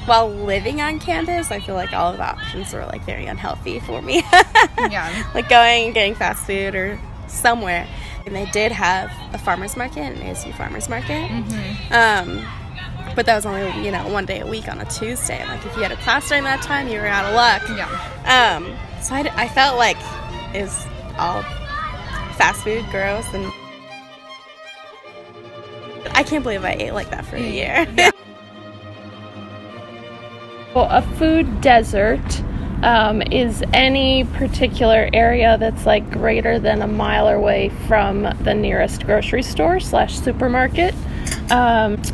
While living on campus, I feel like all of the options were like very unhealthy for me. Yeah. Like going and getting fast food or somewhere. And they did have a farmer's market, an ASU farmer's market. But that was only, one day a week on a Tuesday. Like if you had a class during that time, you were out of luck. Yeah. So I felt like it was all fast food, gross, and I can't believe I ate like that for a year. Yeah. Well, a food desert is any particular area that's like greater than a mile away from the nearest grocery store / supermarket,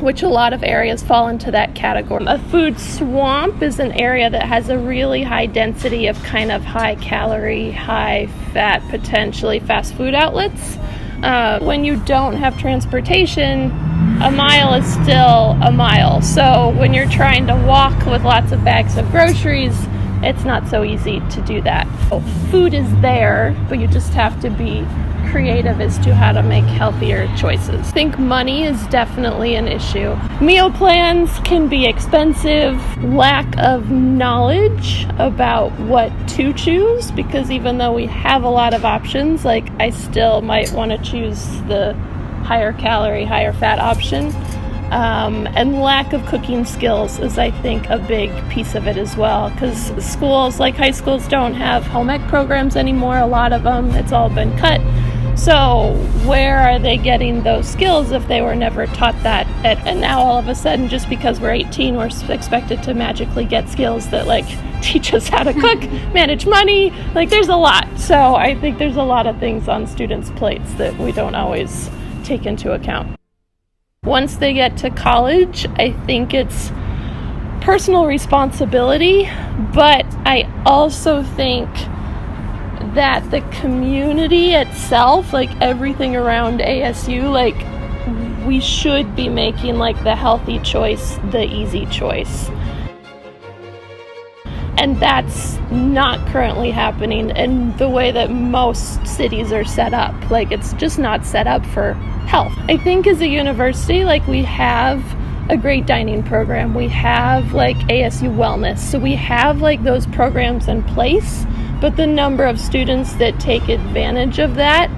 which a lot of areas fall into that category. A food swamp is an area that has a really high density of kind of high calorie, high fat, potentially fast food outlets. When you don't have transportation, a mile is still a mile. So when you're trying to walk with lots of bags of groceries, it's not so easy to do that. Food is there, but you just have to be creative as to how to make healthier choices. I think money is definitely an issue. Meal plans can be expensive. Lack of knowledge about what to choose, because even though we have a lot of options, like I still might want to choose the higher calorie, higher fat option. And lack of cooking skills is, I think, a big piece of it as well, because schools, like high schools, don't have home ec programs anymore. A lot of them, it's all been cut. So where are they getting those skills if they were never taught that? And now all of a sudden, just because we're 18, we're expected to magically get skills that like teach us how to cook, manage money. Like there's a lot. So I think there's a lot of things on students' plates that we don't always take into account. Once they get to college, I think it's personal responsibility, but I also think that the community itself, like everything around ASU, like we should be making like the healthy choice, the easy choice. And that's not currently happening in the way that most cities are set up. Like it's just not set up for health. I think as a university, like we have a great dining program. We have like ASU Wellness. So we have like those programs in place, but the number of students that take advantage of that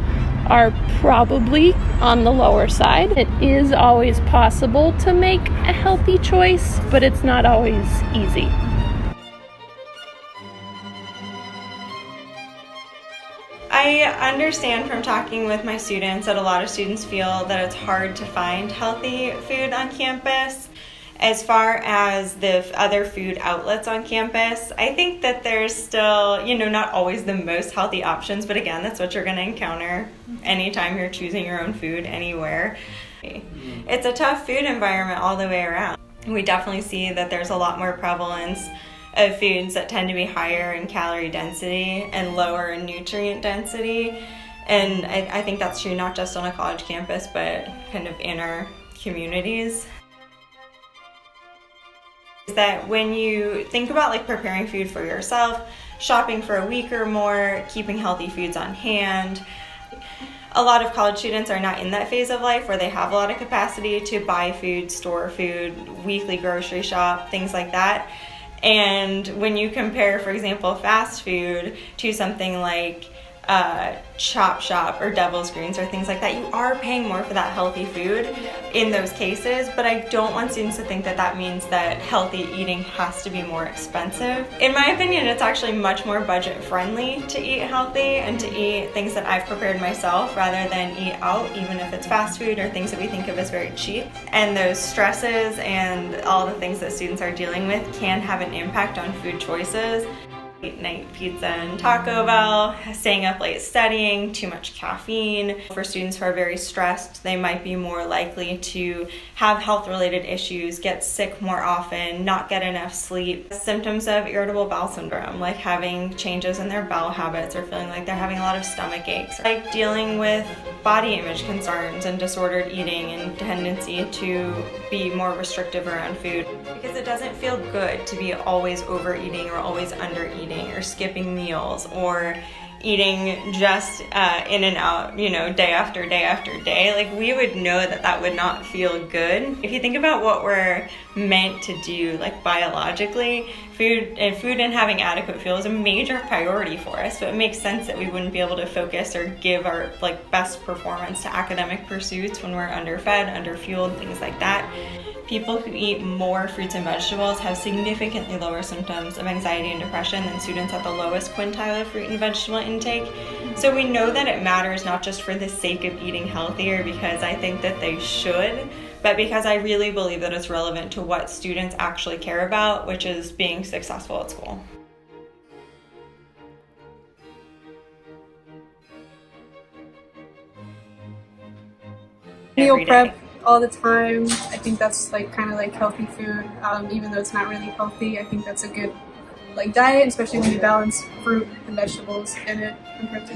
are probably on the lower side. It is always possible to make a healthy choice, but it's not always easy. I understand from talking with my students that a lot of students feel that it's hard to find healthy food on campus. As far as the other food outlets on campus, I think that there's still, not always the most healthy options, but again, that's what you're going to encounter anytime you're choosing your own food anywhere. It's a tough food environment all the way around. We definitely see that there's a lot more prevalence of foods that tend to be higher in calorie density and lower in nutrient density. And I think that's true not just on a college campus, but kind of in our communities. Is that when you think about like preparing food for yourself, shopping for a week or more, keeping healthy foods on hand, a lot of college students are not in that phase of life where they have a lot of capacity to buy food, store food, weekly grocery shop, things like that. And when you compare, for example, fast food to something like Chop Shop or Devil's Greens or things like that, you are paying more for that healthy food in those cases, but I don't want students to think that that means that healthy eating has to be more expensive. In my opinion, it's actually much more budget friendly to eat healthy and to eat things that I've prepared myself rather than eat out, even if it's fast food or things that we think of as very cheap. And those stresses and all the things that students are dealing with can have an impact on food choices. Late night pizza and Taco Bell, staying up late studying, too much caffeine. For students who are very stressed, they might be more likely to have health-related issues, get sick more often, not get enough sleep. Symptoms of irritable bowel syndrome, like having changes in their bowel habits or feeling like they're having a lot of stomach aches. Like dealing with body image concerns and disordered eating and tendency to be more restrictive around food. Because it doesn't feel good to be always overeating or always undereating or skipping meals or eating just in and out, day after day after day, like we would know that would not feel good. If you think about what we're meant to do, like biologically, food and having adequate fuel is a major priority for us. So it makes sense that we wouldn't be able to focus or give our best performance to academic pursuits when we're underfed, underfueled, things like that. People who eat more fruits and vegetables have significantly lower symptoms of anxiety and depression than students at the lowest quintile of fruit and vegetable intake. So we know that it matters not just for the sake of eating healthier because I think that they should, but because I really believe that it's relevant to what students actually care about, which is being successful at school. Meal prep all the time. I think that's kind of healthy food, even though it's not really healthy. I think that's a good diet, especially when you balance fruit and vegetables in it compared to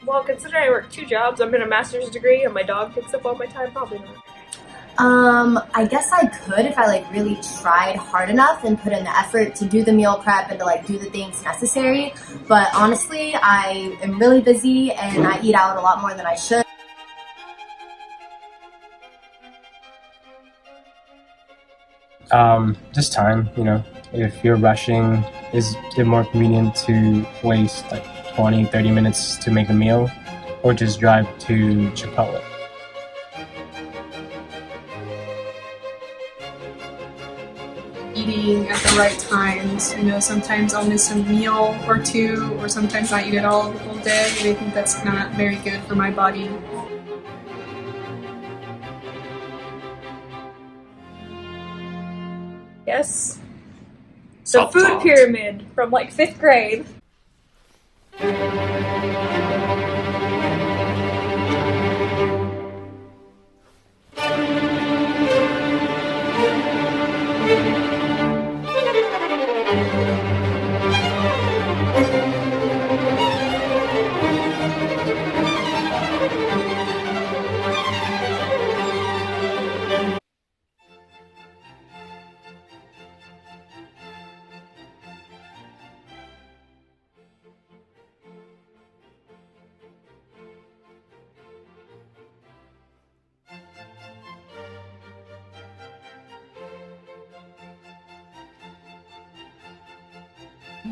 Well, considering I work 2 jobs, I'm in a master's degree, and my dog takes up all my time, probably not. I guess I could if I really tried hard enough and put in the effort to do the meal prep and to do the things necessary. But honestly, I am really busy and I eat out a lot more than I should. Just time, if you're rushing, is it more convenient to waste 20-30 minutes to make a meal or just drive to Chipotle? eating at the right times. Sometimes I'll miss a meal or two, or sometimes not eat at all the whole day, and I think that's not very good for my body. Yes. The food pyramid from 5th grade.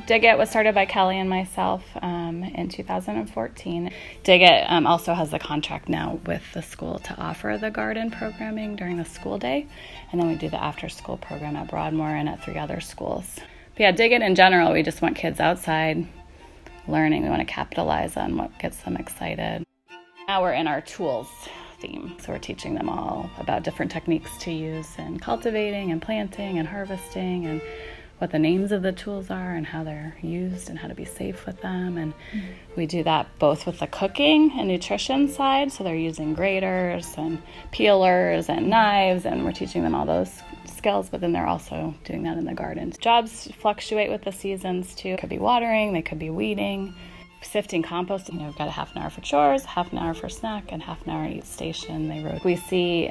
Dig It was started by Kelly and myself in 2014. Dig It also has the contract now with the school to offer the garden programming during the school day, and then we do the after-school program at Broadmoor and at 3 other schools. But yeah, Dig It in general, we just want kids outside learning. We want to capitalize on what gets them excited. Now we're in our tools theme, so we're teaching them all about different techniques to use in cultivating and planting and harvesting, and what the names of the tools are and how they're used and how to be safe with them. And we do that both with the cooking and nutrition side, so they're using graters and peelers and knives, and we're teaching them all those skills, but then they're also doing that in the garden. Jobs fluctuate with the seasons too. It could be watering, they could be weeding, sifting compost. We've got a half an hour for chores, half an hour for snack, and half an hour at each station they rode. We see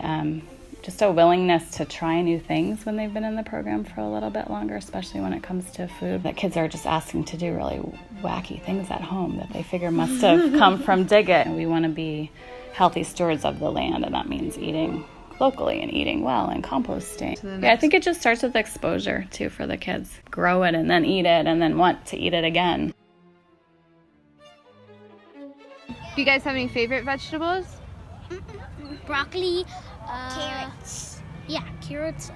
just a willingness to try new things when they've been in the program for a little bit longer, especially when it comes to food. That kids are just asking to do really wacky things at home that they figure must have come from Dig It. We want to be healthy stewards of the land, and that means eating locally and eating well and composting. Yeah, I think it just starts with exposure too for the kids. Grow it and then eat it and then want to eat it again. Do you guys have any favorite vegetables? Broccoli, carrots. Yeah, carrots,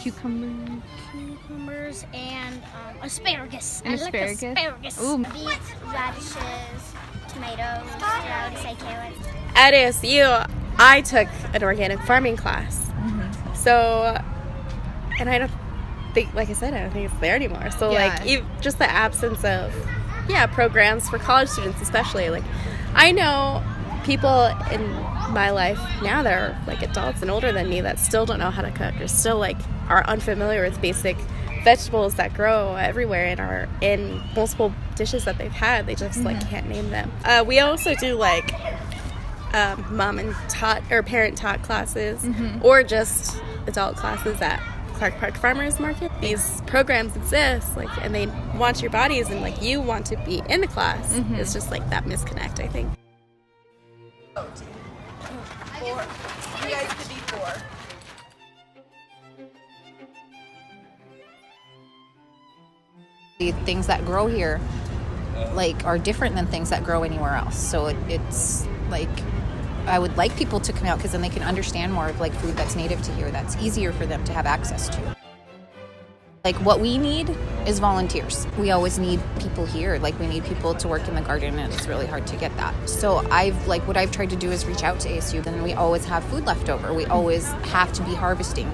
cucumbers, and asparagus. And asparagus? Like asparagus. Ooh. Beets, radishes, tomatoes. I would say carrots. At ASU, I took an organic farming class. So, and I don't think, like I said, I don't think it's there anymore. So, just the absence of, programs for college students especially. I know people in my life now that are adults and older than me that still don't know how to cook, or still are unfamiliar with basic vegetables that grow everywhere and are in multiple dishes that they've had. They just can't name them. We also do mom and taught or parent taught classes, or just adult classes at Clark Park Farmers Market. These programs exist, like, and they want your bodies, and like you want to be in the class. It's just like that misconnect, I think. You guys could be 4. The things that grow here, like, are different than things that grow anywhere else. So it's like, I would like people to come out because then they can understand more of like food that's native to here, that's easier for them to have access to. Like, what we need is volunteers. We always need people here. Like, we need people to work in the garden, and it's really hard to get that. So what I've tried to do is reach out to ASU, and we always have food left over. We always have to be harvesting.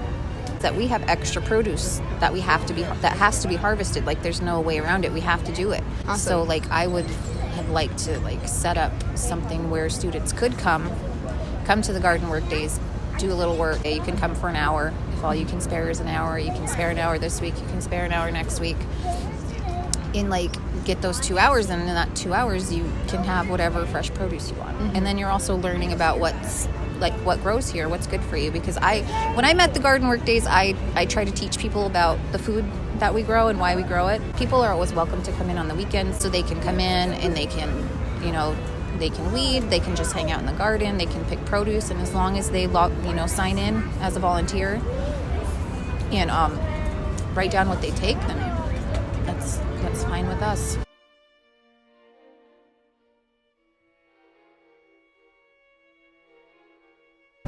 That we have extra produce that that has to be harvested. Like, there's no way around it. We have to do it. Awesome. So like, I would have liked to like set up something where students could come to the garden work days, do a little work. You can come for an hour. If all you can spare is an hour, you can spare an hour this week, you can spare an hour next week. And like, get those 2 hours, and in that 2 hours you can have whatever fresh produce you want. And then you're also learning about what grows here, what's good for you. Because when I'm at the garden work days, I try to teach people about the food that we grow and why we grow it. People are always welcome to come in on the weekends, so they can come in and they can, they can weed, they can just hang out in the garden, they can pick produce, and as long as they sign in as a volunteer and write down what they take, then that's fine with us.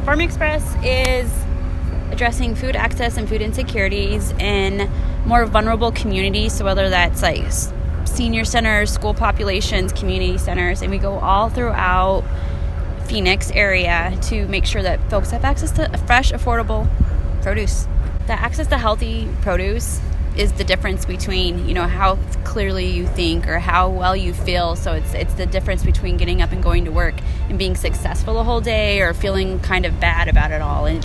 Farm Express is addressing food access and food insecurities in more vulnerable communities. So whether that's like senior centers, school populations, community centers, and we go all throughout Phoenix area to make sure that folks have access to fresh, affordable produce. The access to healthy produce is the difference between, how clearly you think or how well you feel. So it's the difference between getting up and going to work and being successful the whole day or feeling kind of bad about it all. And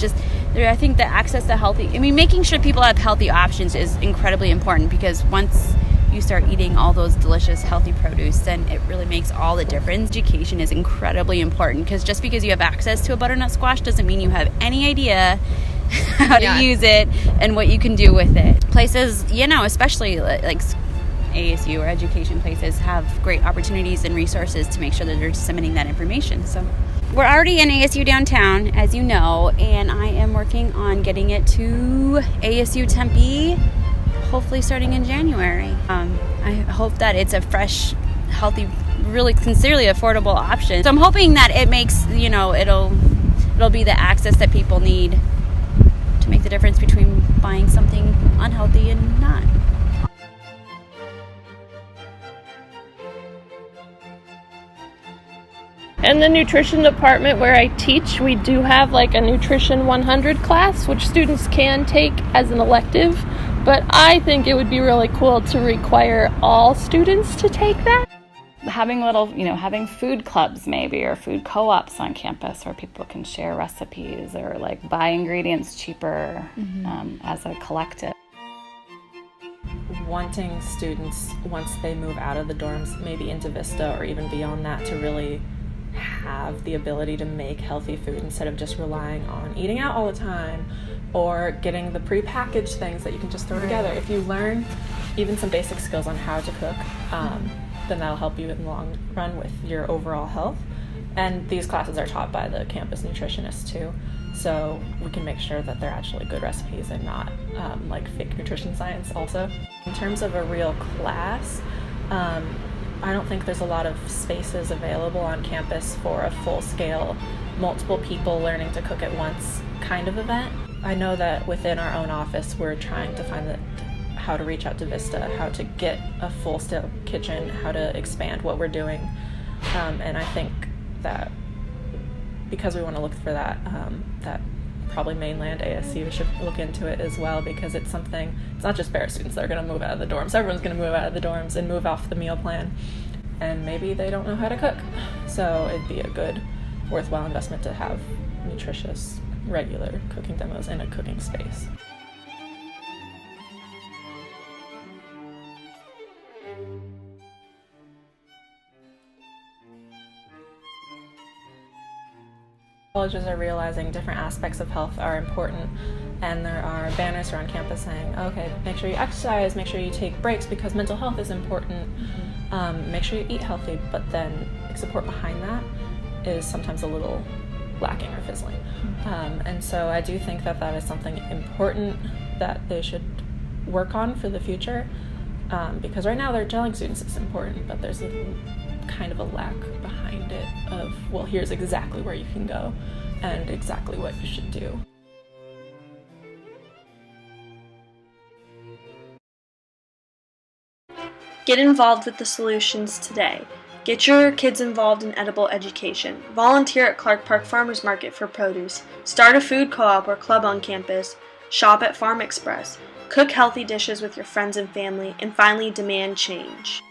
I think the access to making sure people have healthy options is incredibly important, because once you start eating all those delicious healthy produce, then it really makes all the difference. Education is incredibly important, because just because you have access to a butternut squash doesn't mean you have any idea how to use it and what you can do with it. Places, especially like ASU or education places, have great opportunities and resources to make sure that they're disseminating that information. So we're already in ASU downtown, as you know, and I am working on getting it to ASU Tempe, hopefully starting in January. I hope that it's a fresh, healthy, really sincerely affordable option. So I'm hoping that it makes, it'll be the access that people need to make the difference between buying something unhealthy and not. In the nutrition department where I teach, we do have like a Nutrition 100 class, which students can take as an elective, but I think it would be really cool to require all students to take that. Having having food clubs maybe, or food co-ops on campus where people can share recipes or like buy ingredients cheaper as a collective. Wanting students, once they move out of the dorms, maybe into Vista or even beyond that, to really have the ability to make healthy food instead of just relying on eating out all the time or getting the prepackaged things that you can just throw together. If you learn even some basic skills on how to cook, then that'll help you in the long run with your overall health. And these classes are taught by the campus nutritionists too, so we can make sure that they're actually good recipes and not like fake nutrition science also. In terms of a real class, I don't think there's a lot of spaces available on campus for a full-scale, multiple people learning to cook at once kind of event. I know that within our own office we're trying to find how to reach out to Vista, how to get a full-scale kitchen, how to expand what we're doing. And I think that because we want to look for that, that probably mainland ASU should look into it as well, because it's not just Barrett students that are going to move out of the dorms. Everyone's going to move out of the dorms and move off the meal plan, and maybe they don't know how to cook. So it'd be a good, worthwhile investment to have nutritious, regular cooking demos in a cooking space. Colleges are realizing different aspects of health are important, and there are banners around campus saying, okay, make sure you exercise, make sure you take breaks because mental health is important, make sure you eat healthy, but then support behind that is sometimes a little lacking or fizzling. And so I do think that that is something important that they should work on for the future, because right now they're telling students it's important, but there's a kind of a lack behind it of, well, here's exactly where you can go and exactly what you should do. Get involved with the solutions today. Get your kids involved in edible education. Volunteer at Clark Park Farmers Market for produce. Start a food co-op or club on campus. Shop at Farm Express. Cook healthy dishes with your friends and family. And finally, demand change.